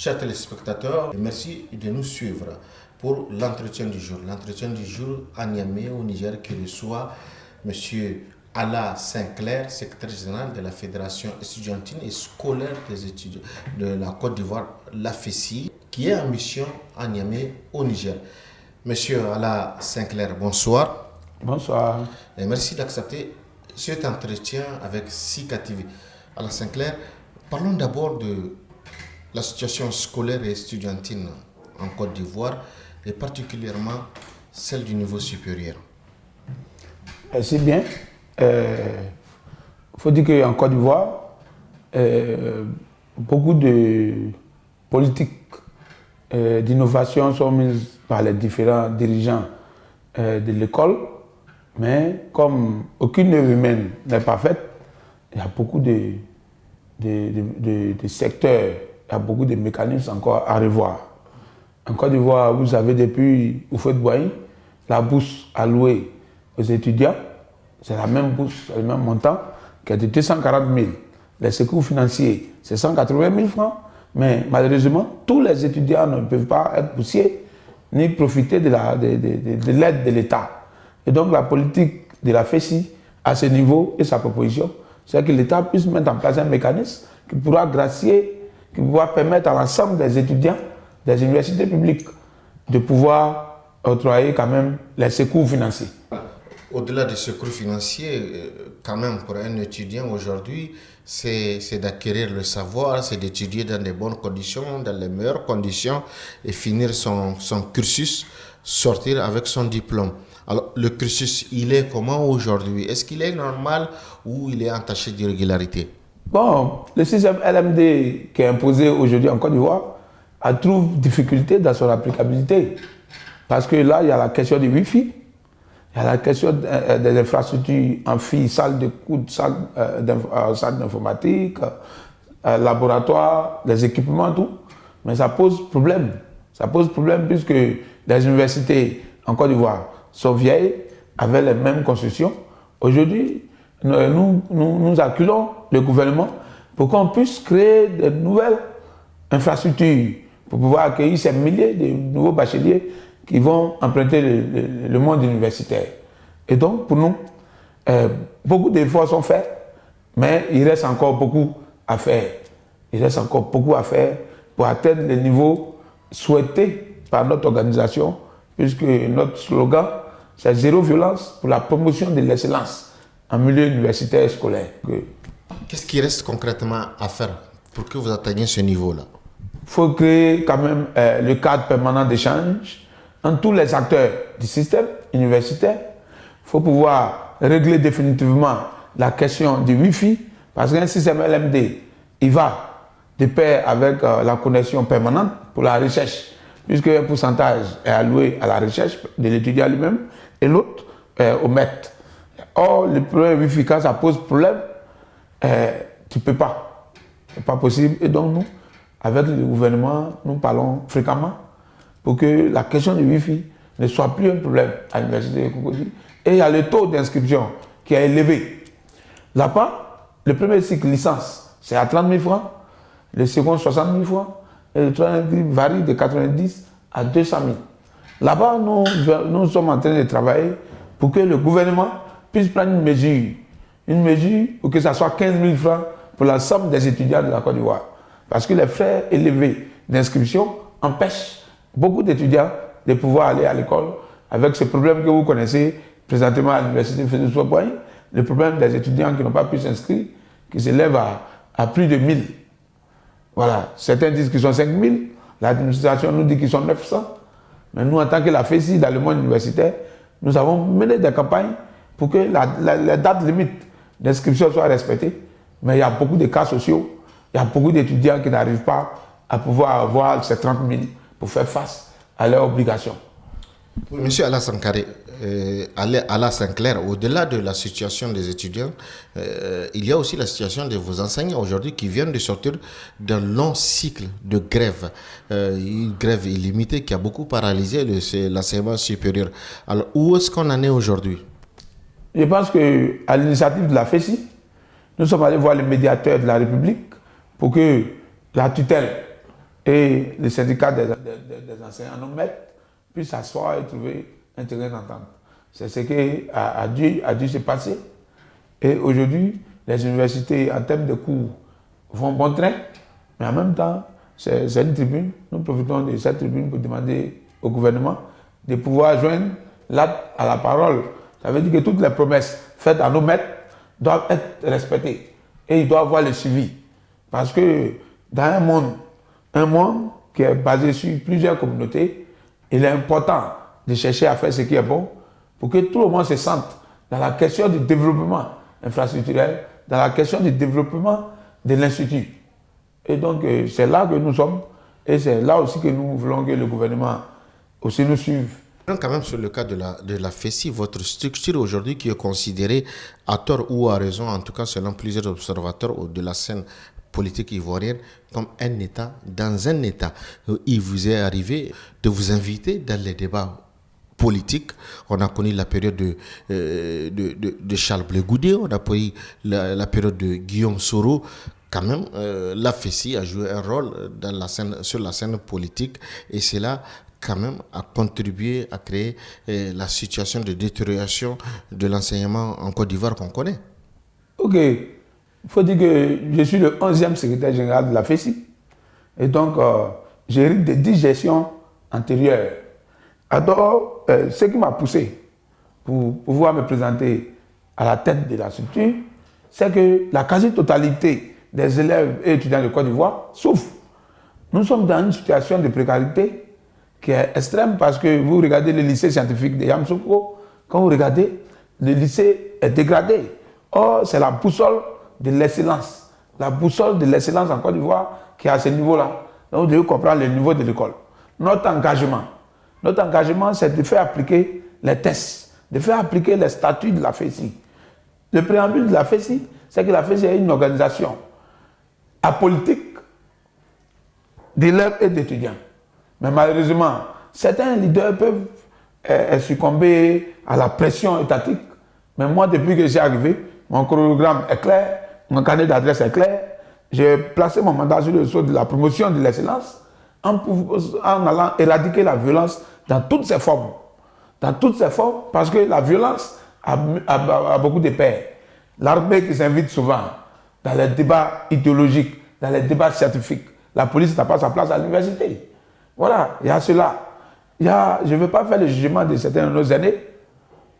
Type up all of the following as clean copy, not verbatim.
Chers téléspectateurs, merci de nous suivre pour l'entretien du jour. L'entretien du jour à Niamey, au Niger, qui reçoit M. Alla Sinclair, secrétaire général de la Fédération estudiantine et scolaire des étudiants de la Côte d'Ivoire, la FESI, qui est en mission à Niamey, au Niger. Monsieur Alla Sinclair, bonsoir. Bonsoir. Et merci d'accepter cet entretien avec Sika TV. Alla Sinclair, parlons d'abord de la situation scolaire et estudiantine en Côte d'Ivoire et particulièrement celle du niveau supérieur. C'est bien. Il faut dire qu'en Côte d'Ivoire, beaucoup de politiques d'innovation sont mises par les différents dirigeants de l'école, mais comme aucune œuvre humaine n'est pas faite, il y a beaucoup de secteurs, il y a beaucoup de mécanismes encore à revoir. En Côte d'Ivoire, vous avez depuis Houphouët-Boigny, la bourse allouée aux étudiants, c'est la même bourse, le même montant, qui est de 240 000. Les secours financiers, c'est 180 000 francs, mais malheureusement, tous les étudiants ne peuvent pas être boursiers ni profiter de l'aide de l'État. Et donc la politique de la FESI, à ce niveau, et sa proposition, c'est que l'État puisse mettre en place un mécanisme qui pourra gracier, qui pourra permettre à l'ensemble des étudiants des universités publiques de pouvoir octroyer quand même les secours financiers. Au-delà des secours financiers, quand même pour un étudiant aujourd'hui, c'est d'acquérir le savoir, c'est d'étudier dans de bonnes conditions, dans les meilleures conditions et finir son cursus, sortir avec son diplôme. Alors le cursus, il est comment aujourd'hui? Est-ce qu'il est normal ou il est entaché d'irrégularité? Bon, le système LMD qui est imposé aujourd'hui en Côte d'Ivoire trouve difficulté dans son applicabilité. Parce que là, il y a la question du Wi-Fi, il y a la question des infrastructures amphi, salle de cours, salle d'informatique, laboratoire, les équipements, tout. Mais ça pose problème. Ça pose problème puisque les universités en Côte d'Ivoire sont vieilles, avec les mêmes constructions. Aujourd'hui, nous acculons le gouvernement pour qu'on puisse créer de nouvelles infrastructures pour pouvoir accueillir ces milliers de nouveaux bacheliers qui vont emprunter le monde universitaire. Et donc, pour nous, beaucoup d'efforts sont faits, mais il reste encore beaucoup à faire. Il reste encore beaucoup à faire pour atteindre les niveaux souhaités par notre organisation, puisque notre slogan, c'est zéro violence pour la promotion de l'excellence en milieu universitaire et scolaire. Qu'est-ce qui reste concrètement à faire pour que vous atteigniez ce niveau-là? Il faut créer quand même le cadre permanent d'échange entre tous les acteurs du système universitaire. Il faut pouvoir régler définitivement la question du Wi-Fi, parce qu'un système LMD, il va de pair avec la connexion permanente pour la recherche, puisque un pourcentage est alloué à la recherche de l'étudiant lui-même et l'autre au maître. Or, le problème Wi-Fi, quand ça pose problème, tu ne peux pas. Ce n'est pas possible. Et donc, nous, avec le gouvernement, nous parlons fréquemment pour que la question du Wi-Fi ne soit plus un problème à l'université de Cocody. Et il y a le taux d'inscription qui est élevé. Là-bas, le premier cycle licence, c'est à 30 000 francs, le second 60 000 francs, et le troisième varie de 90 à 200 000. Là-bas, nous sommes en train de travailler pour que le gouvernement puisse prendre une mesure pour que ça soit 15 000 francs pour l'ensemble des étudiants de la Côte d'Ivoire. Parce que les frais élevés d'inscription empêchent beaucoup d'étudiants de pouvoir aller à l'école avec ce problème que vous connaissez présentement à l'université Houphouët-Boigny, le problème des étudiants qui n'ont pas pu s'inscrire, qui s'élève à plus de 1000. Voilà, certains disent qu'ils sont 5000, l'administration nous dit qu'ils sont 900, mais nous, en tant que la FESI dans le monde universitaire, nous avons mené des campagnes pour que la date limite d'inscription soit respectée, mais il y a beaucoup de cas sociaux. Il y a beaucoup d'étudiants qui n'arrivent pas à pouvoir avoir ces 30 000 pour faire face à leurs obligations. Oui, Monsieur Alla Sinclair, au-delà de la situation des étudiants, il y a aussi la situation de vos enseignants aujourd'hui qui viennent de sortir d'un long cycle de grève. Une grève illimitée qui a beaucoup paralysé l'enseignement supérieur. Alors, où est-ce qu'on en est aujourd'hui? Je pense qu'à l'initiative de la FESI, nous sommes allés voir le médiateur de la République pour que la tutelle et le syndicat des enseignants nous mettent, puissent s'asseoir et trouver un terrain d'entente. C'est ce qui a dû se passer. Et aujourd'hui, les universités, en termes de cours, vont bon train, mais en même temps, c'est une tribune. Nous profitons de cette tribune pour demander au gouvernement de pouvoir joindre l'acte à la parole. Ça veut dire que toutes les promesses faites à nos maîtres doivent être respectées et ils doivent avoir le suivi. Parce que dans un monde qui est basé sur plusieurs communautés, il est important de chercher à faire ce qui est bon pour que tout le monde se sente dans la question du développement infrastructurel, dans la question du développement de l'Institut. Et donc, c'est là que nous sommes et c'est là aussi que nous voulons que le gouvernement aussi nous suive. Quand même sur le cas de la FESI, votre structure aujourd'hui qui est considérée à tort ou à raison, en tout cas selon plusieurs observateurs de la scène politique ivoirienne, comme un État dans un État. Il vous est arrivé de vous inviter dans les débats politiques. On a connu la période de Charles Blé Goudé, on a connu la période de Guillaume Soro. Quand même, la FESI a joué un rôle sur la scène politique et cela quand même a contribué à créer la situation de détérioration de l'enseignement en Côte d'Ivoire qu'on connaît. Ok, il faut dire que je suis le 11e secrétaire général de la FESI et donc j'hérite des 10 gestions antérieures. Alors, ce qui m'a poussé pour pouvoir me présenter à la tête de la structure, c'est que la quasi-totalité des élèves et étudiants de Côte d'Ivoire souffrent. Nous sommes dans une situation de précarité qui est extrême parce que vous regardez le lycée scientifique de Yamoussoukro, quand vous regardez, le lycée est dégradé. Or, c'est la boussole de l'excellence. La boussole de l'excellence en Côte d'Ivoire qui est à ce niveau-là. Donc, vous devez comprendre le niveau de l'école. Notre engagement, c'est de faire appliquer les tests, de faire appliquer les statuts de la FESI. Le préambule de la FESI, c'est que la FESI est une organisation apolitique d'élèves et d'étudiants. Mais malheureusement, certains leaders peuvent succomber à la pression étatique. Mais moi, depuis que j'ai arrivé, mon chronogramme est clair, mon carnet d'adresse est clair. J'ai placé mon mandat sur le sceau de la promotion de l'excellence en allant éradiquer la violence dans toutes ses formes. Dans toutes ses formes, parce que la violence a beaucoup de pères. L'armée qui s'invite souvent dans les débats idéologiques, dans les débats scientifiques. La police n'a pas sa place à l'université. Voilà, il y a cela. Je ne veux pas faire le jugement de certains de nos aînés,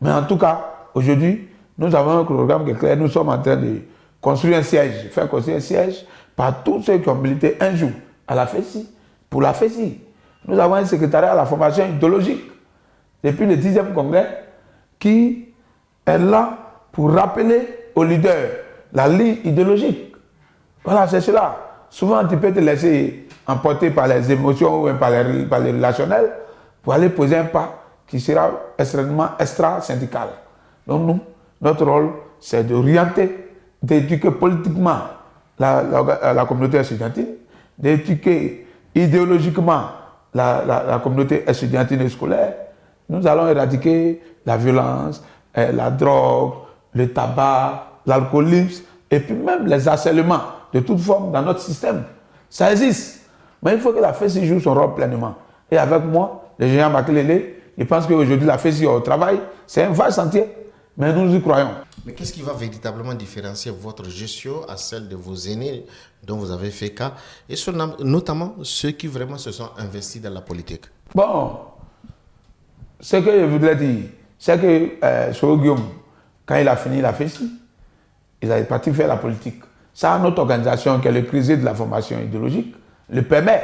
mais en tout cas, aujourd'hui, nous avons un programme qui est clair. Nous sommes en train de construire un siège, faire construire un siège par tous ceux qui ont milité un jour à la FESI, pour la FESI. Nous avons un secrétariat à la formation idéologique depuis le 10e congrès qui est là pour rappeler aux leaders la ligne idéologique. Voilà, c'est cela. Souvent, tu peux te laisser emporter par les émotions ou par les relationnels pour aller poser un pas qui sera extrêmement extra-syndical. Donc nous, notre rôle, c'est d'orienter, d'éduquer politiquement la communauté estudiantine, d'éduquer idéologiquement la communauté estudiantine et scolaire. Nous allons éradiquer la violence, la drogue, le tabac, l'alcoolisme et puis même les harcèlements de toute forme dans notre système. Ça existe. Mais il faut que la FESI joue son rôle pleinement. Et avec moi, le général Makelele, je pense qu'aujourd'hui la FESI au travail, c'est un vaste chantier. Mais nous y croyons. Mais qu'est-ce qui va véritablement différencier votre gestion à celle de vos aînés dont vous avez fait cas, et notamment ceux qui vraiment se sont investis dans la politique? Bon, ce que je voudrais dire, c'est que Soro Guillaume, quand il a fini la FESI, il est parti faire la politique. Ça, notre organisation, qui est le CRISE de la formation idéologique, le permet.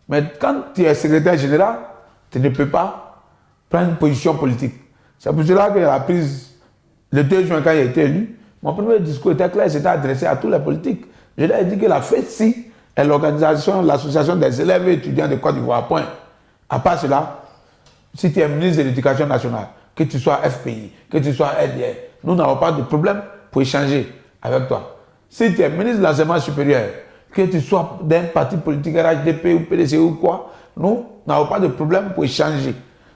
Mais quand tu es secrétaire général, tu ne peux pas prendre une position politique. C'est pour cela qu'il a pris le 2 juin, quand il a été élu, mon premier discours était clair, c'était adressé à tous les politiques. Je leur ai dit que la FESI est l'organisation, l'association des élèves et étudiants de Côte d'Ivoire, point. À part cela, si tu es ministre de l'Éducation nationale, que tu sois FPI, que tu sois RDR, nous n'avons pas de problème pour échanger avec toi. Si tu es ministre de l'Enseignement supérieur, que tu sois d'un parti politique, RHDP ou PDC ou quoi, nous n'avons pas de problème pour échanger.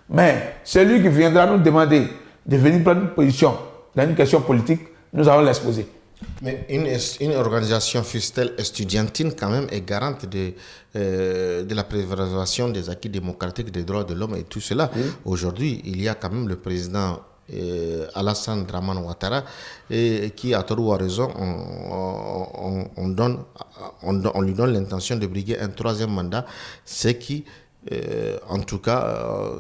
Mais celui qui viendra nous demander de venir prendre une position dans une question politique, nous allons l'exposer. Mais une organisation fût-elle estudiantine quand même est garante de la préservation des acquis démocratiques, des droits de l'homme et tout cela. Oui. Aujourd'hui, il y a quand même le président Alassane Dramane Ouattara qui, à tort ou à raison, on lui donne l'intention de briguer un troisième mandat, ce qui, en tout cas,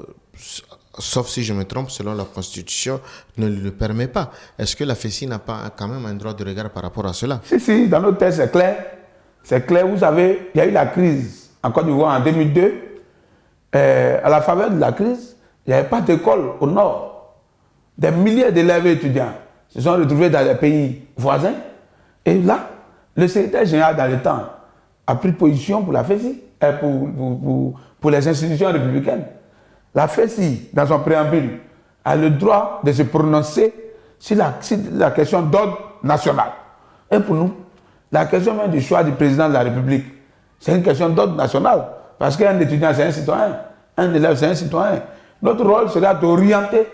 sauf si je me trompe, selon la Constitution, ne le permet pas. Est-ce que la FECI n'a pas quand même un droit de regard par rapport à cela? Si, dans notre texte, c'est clair. C'est clair, vous savez, il y a eu la crise en Côte d'Ivoire en 2002. À la faveur de la crise, il n'y avait pas d'école au nord. Des milliers d'élèves et étudiants se sont retrouvés dans les pays voisins. Et là, le secrétaire général dans le temps a pris position pour la FECI, pour les institutions républicaines. La FECI, dans son préambule, a le droit de se prononcer sur la question d'ordre national. Et pour nous, la question même du choix du président de la République, c'est une question d'ordre national. Parce qu'un étudiant, c'est un citoyen. Un élève, c'est un citoyen. Notre rôle sera d'orienter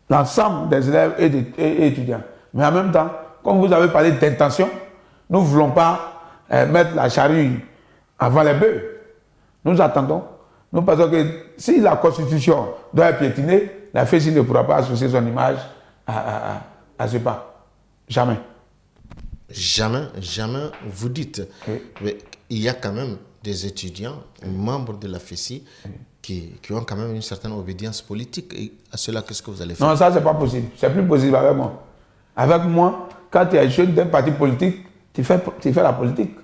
l'ensemble des élèves et étudiants. Mais en même temps, comme vous avez parlé d'intention, nous ne voulons pas mettre la charrue avant les bœufs. Nous attendons. Nous pensons que si la Constitution doit être piétinée, la FECI ne pourra pas associer son image à ce pas. Jamais. Jamais, vous dites. Oui. Mais il y a quand même des étudiants, membres de la FECI, qui ont quand même une certaine obédience politique. Et à cela, qu'est-ce que vous allez faire? Non, ça, c'est pas possible. C'est plus possible avec moi. Avec moi, quand tu es jeune d'un parti politique, tu fais la politique.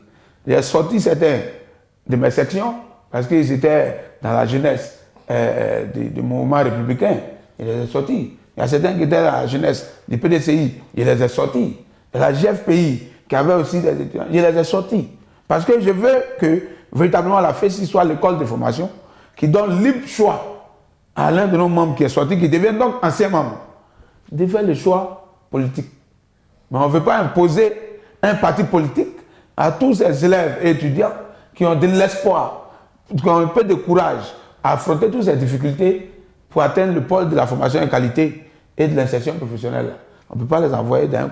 J'ai sorti certains de mes sections parce qu'ils étaient dans la jeunesse du mouvement républicain. Il les a sortis. Il y a certains qui étaient dans la jeunesse du PDCI. Il les a sortis. Et la GFPI, qui avait aussi des étudiants, il les a sortis. Parce que je veux que véritablement la FECI soit l'école de formation qui donne libre choix à l'un de nos membres qui est sorti, qui devient donc ancien membre, de faire le choix politique. Mais on ne veut pas imposer un parti politique à tous ces élèves et étudiants qui ont de l'espoir, qui ont un peu de courage à affronter toutes ces difficultés pour atteindre le pôle de la formation en qualité et de l'insertion professionnelle. On ne peut pas les envoyer dans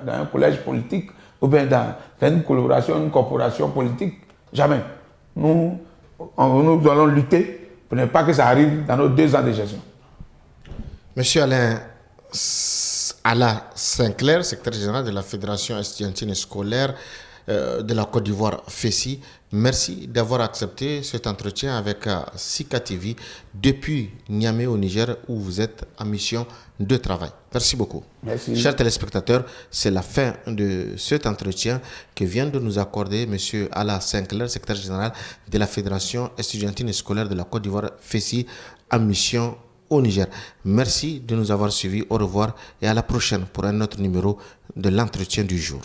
un collège politique ou bien dans une coloration, une corporation politique. Jamais. Nous allons lutter pour ne pas que ça arrive dans nos 2 ans de gestion. Monsieur Alain Sinclair, secrétaire général de la Fédération estudiantine et scolaire de la Côte d'Ivoire, FECI, merci d'avoir accepté cet entretien avec Sika TV depuis Niamey au Niger où vous êtes en mission de travail. Merci beaucoup. Merci. Chers téléspectateurs, c'est la fin de cet entretien que vient de nous accorder M. Alain Sinclair, secrétaire général de la Fédération estudiantine et scolaire de la Côte d'Ivoire, FECI, en mission au Niger. Merci de nous avoir suivis. Au revoir et à la prochaine pour un autre numéro de l'entretien du jour.